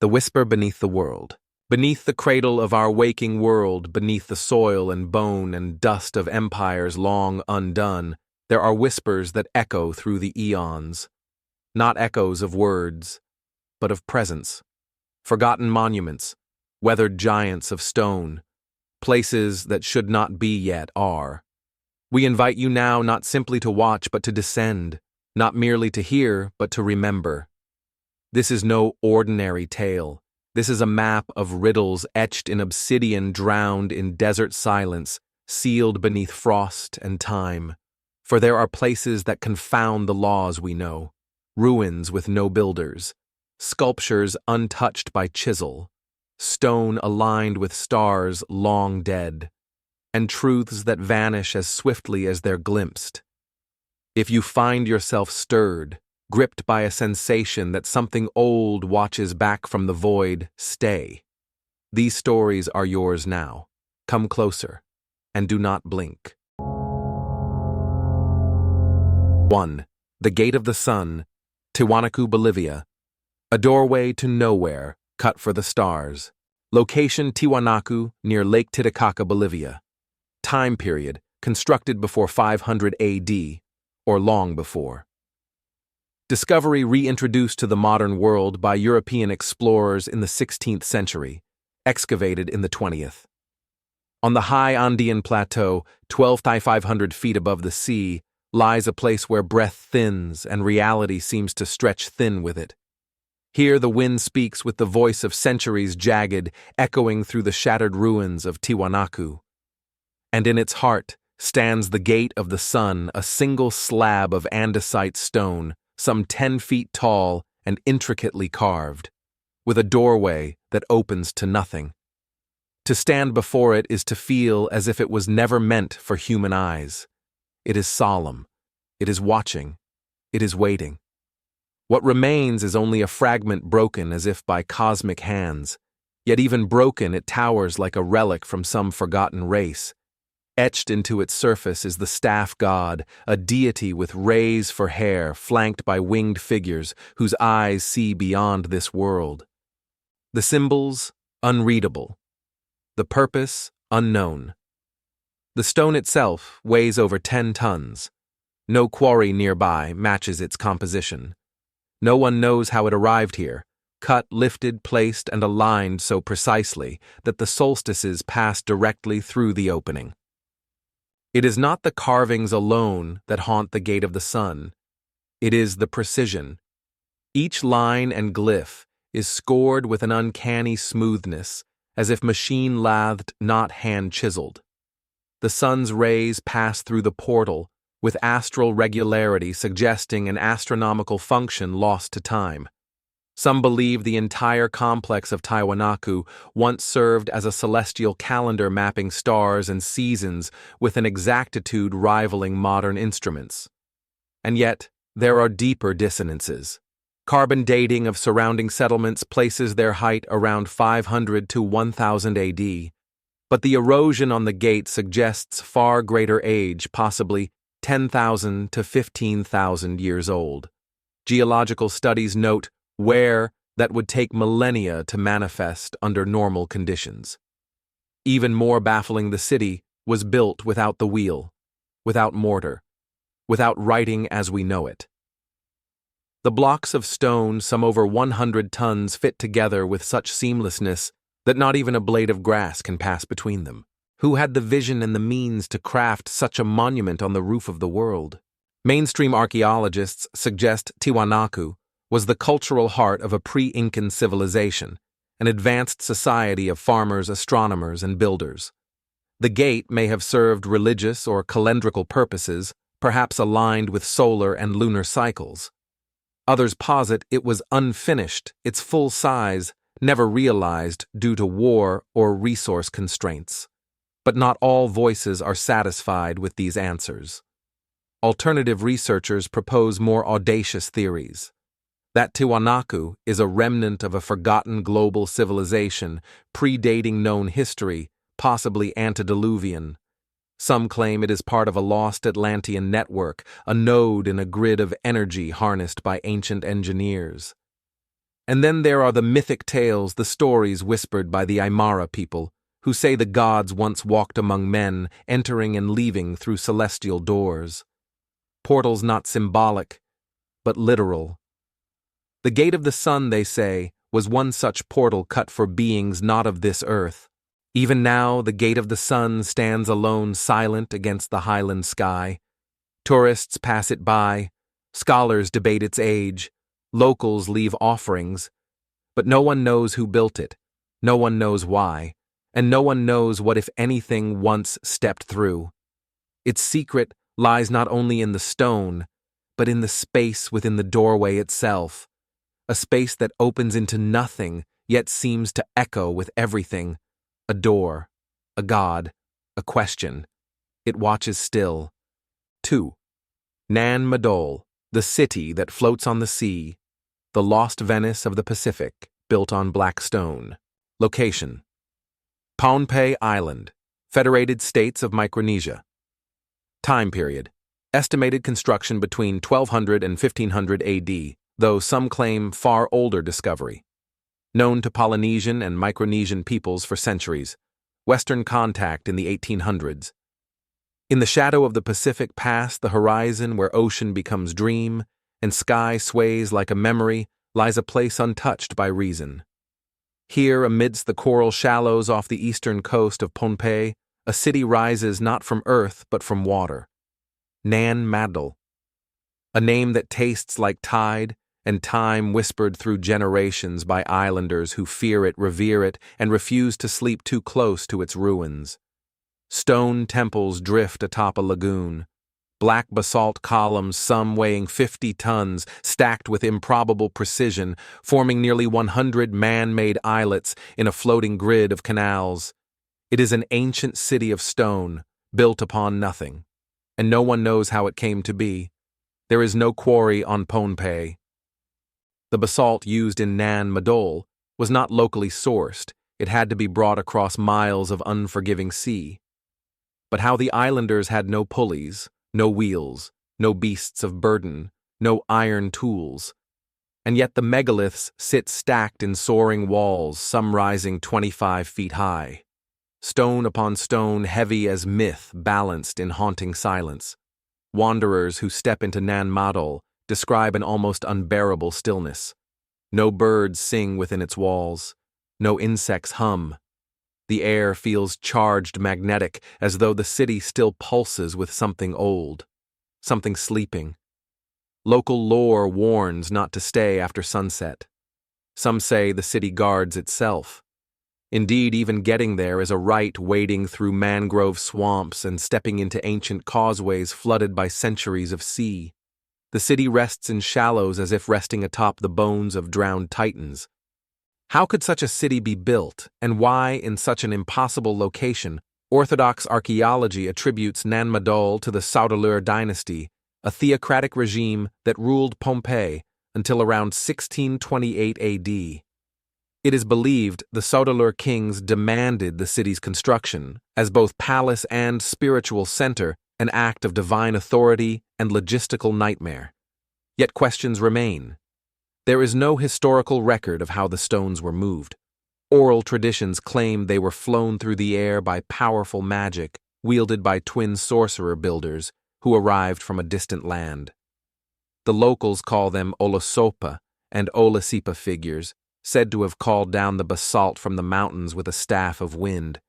The whisper beneath the world. Beneath the cradle of our waking world, beneath the soil and bone and dust of empires long undone, there are whispers that echo through the eons. Not echoes of words, but of presence. Forgotten monuments, weathered giants of stone, places that should not be yet are. We invite you now not simply to watch but to descend, not merely to hear but to remember. This is no ordinary tale. This is a map of riddles etched in obsidian, drowned in desert silence, sealed beneath frost and time. For there are places that confound the laws we know, ruins with no builders, sculptures untouched by chisel, stone aligned with stars long dead, and truths that vanish as swiftly as they're glimpsed. If you find yourself stirred, gripped by a sensation that something old watches back from the void, stay. These stories are yours now. Come closer, and do not blink. 1. The Gate of the Sun, Tiwanaku, Bolivia. A doorway to nowhere, cut for the stars. Location: Tiwanaku, near Lake Titicaca, Bolivia. Time period: constructed before 500 AD, or long before. Discovery reintroduced to the modern world by European explorers in the 16th century, excavated in the 20th. On the high Andean plateau, 12,500 feet above the sea, lies a place where breath thins and reality seems to stretch thin with it. Here the wind speaks with the voice of centuries jagged, echoing through the shattered ruins of Tiwanaku. And in its heart stands the Gate of the Sun, a single slab of andesite stone, some 10 feet tall and intricately carved, with a doorway that opens to nothing. To stand before it is to feel as if it was never meant for human eyes. It is solemn. It is watching. It is waiting. What remains is only a fragment broken as if by cosmic hands. Yet even broken, it towers like a relic from some forgotten race. Etched into its surface is the staff god, a deity with rays for hair, flanked by winged figures whose eyes see beyond this world. The symbols, unreadable. The purpose, unknown. The stone itself weighs over 10 tons. No quarry nearby matches its composition. No one knows how it arrived here, cut, lifted, placed, and aligned so precisely that the solstices pass directly through the opening. It is not the carvings alone that haunt the Gate of the Sun. It is the precision. Each line and glyph is scored with an uncanny smoothness, as if machine-lathed, not hand-chiseled. The sun's rays pass through the portal, with astral regularity suggesting an astronomical function lost to time. Some believe the entire complex of Tiwanaku once served as a celestial calendar mapping stars and seasons with an exactitude rivaling modern instruments. And yet, there are deeper dissonances. Carbon dating of surrounding settlements places their height around 500 to 1000 AD, but the erosion on the gate suggests far greater age, possibly 10,000 to 15,000 years old. Geological studies note wear that would take millennia to manifest under normal conditions. Even more baffling, the city was built without the wheel, without mortar, without writing as we know it. The blocks of stone, some over 100 tons, fit together with such seamlessness that not even a blade of grass can pass between them. Who had the vision and the means to craft such a monument on the roof of the world? Mainstream archaeologists suggest Tiwanaku was the cultural heart of a pre-Incan civilization, an advanced society of farmers, astronomers, and builders. The gate may have served religious or calendrical purposes, perhaps aligned with solar and lunar cycles. Others posit it was unfinished, its full size never realized due to war or resource constraints. But not all voices are satisfied with these answers. Alternative researchers propose more audacious theories. That Tiwanaku is a remnant of a forgotten global civilization, predating known history, possibly antediluvian. Some claim it is part of a lost Atlantean network, a node in a grid of energy harnessed by ancient engineers. And then there are the mythic tales, the stories whispered by the Aymara people, who say the gods once walked among men, entering and leaving through celestial doors. Portals not symbolic, but literal. The gate of the sun, they say, was one such portal cut for beings not of this earth. Even now, the gate of the sun stands alone, silent against the highland sky. Tourists pass it by, scholars debate its age, locals leave offerings, but no one knows who built it, no one knows why, and no one knows what, if anything, once stepped through. Its secret lies not only in the stone, but in the space within the doorway itself, a space that opens into nothing, yet seems to echo with everything. A door, a god, a question. It watches still. 2. Nan Madol, the city that floats on the sea, the lost Venice of the Pacific, built on black stone. Location: Pohnpei Island, Federated States of Micronesia. Time period: estimated construction between 1200 and 1500 AD, though some claim far older discovery. Known to Polynesian and Micronesian peoples for centuries, Western contact in the 1800s. In the shadow of the Pacific past the horizon where ocean becomes dream and sky sways like a memory lies a place untouched by reason. Here, amidst the coral shallows off the eastern coast of Pohnpei, a city rises not from earth but from water. Nan Madol. A name that tastes like tide and time whispered through generations by islanders who fear it, revere it, and refuse to sleep too close to its ruins. Stone temples drift atop a lagoon. Black basalt columns, some weighing 50 tons, stacked with improbable precision, forming nearly 100 man-made islets in a floating grid of canals. It is an ancient city of stone, built upon nothing, and no one knows how it came to be. There is no quarry on Pohnpei. The basalt used in Nan Madol was not locally sourced. It had to be brought across miles of unforgiving sea. But how the islanders had no pulleys, no wheels, no beasts of burden, no iron tools. And yet the megaliths sit stacked in soaring walls, some rising 25 feet high. Stone upon stone, heavy as myth, balanced in haunting silence. Wanderers who step into Nan Madol describe an almost unbearable stillness. No birds sing within its walls. No insects hum. The air feels charged, magnetic, as though the city still pulses with something old, something sleeping. Local lore warns not to stay after sunset. Some say the city guards itself. Indeed, even getting there is a rite, wading through mangrove swamps and stepping into ancient causeways flooded by centuries of sea. The city rests in shallows as if resting atop the bones of drowned titans. How could such a city be built, and why in such an impossible location? Orthodox archaeology attributes Nan Madol to the Saudeleur dynasty, a theocratic regime that ruled Pohnpei until around 1628 AD. It is believed the Saudeleur kings demanded the city's construction, as both palace and spiritual center, an act of divine authority and logistical nightmare. Yet questions remain. There is no historical record of how the stones were moved. Oral traditions claim they were flown through the air by powerful magic wielded by twin sorcerer builders who arrived from a distant land. The locals call them Olosopa and Olasipa figures, said to have called down the basalt from the mountains with a staff of wind.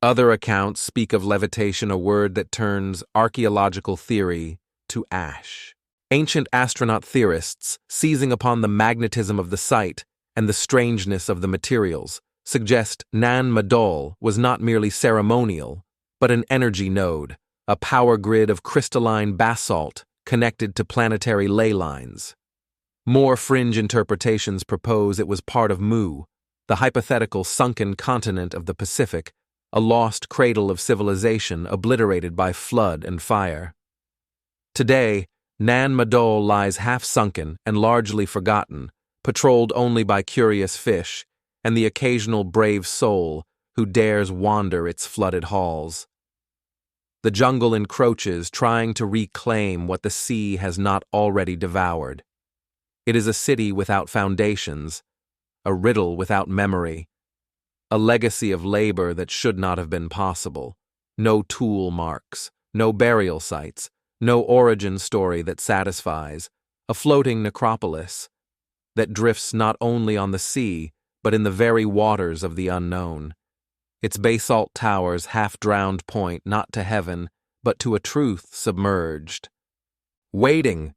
Other accounts speak of levitation, a word that turns archaeological theory to ash. Ancient astronaut theorists, seizing upon the magnetism of the site and the strangeness of the materials, suggest Nan Madol was not merely ceremonial, but an energy node, a power grid of crystalline basalt connected to planetary ley lines. More fringe interpretations propose it was part of Mu, the hypothetical sunken continent of the Pacific, a lost cradle of civilization obliterated by flood and fire. Today, Nan Madol lies half-sunken and largely forgotten, patrolled only by curious fish and the occasional brave soul who dares wander its flooded halls. The jungle encroaches, trying to reclaim what the sea has not already devoured. It is a city without foundations, a riddle without memory, a legacy of labor that should not have been possible. No tool marks, no burial sites, no origin story that satisfies, a floating necropolis that drifts not only on the sea, but in the very waters of the unknown. Its basalt towers half-drowned point not to heaven, but to a truth submerged. Waiting,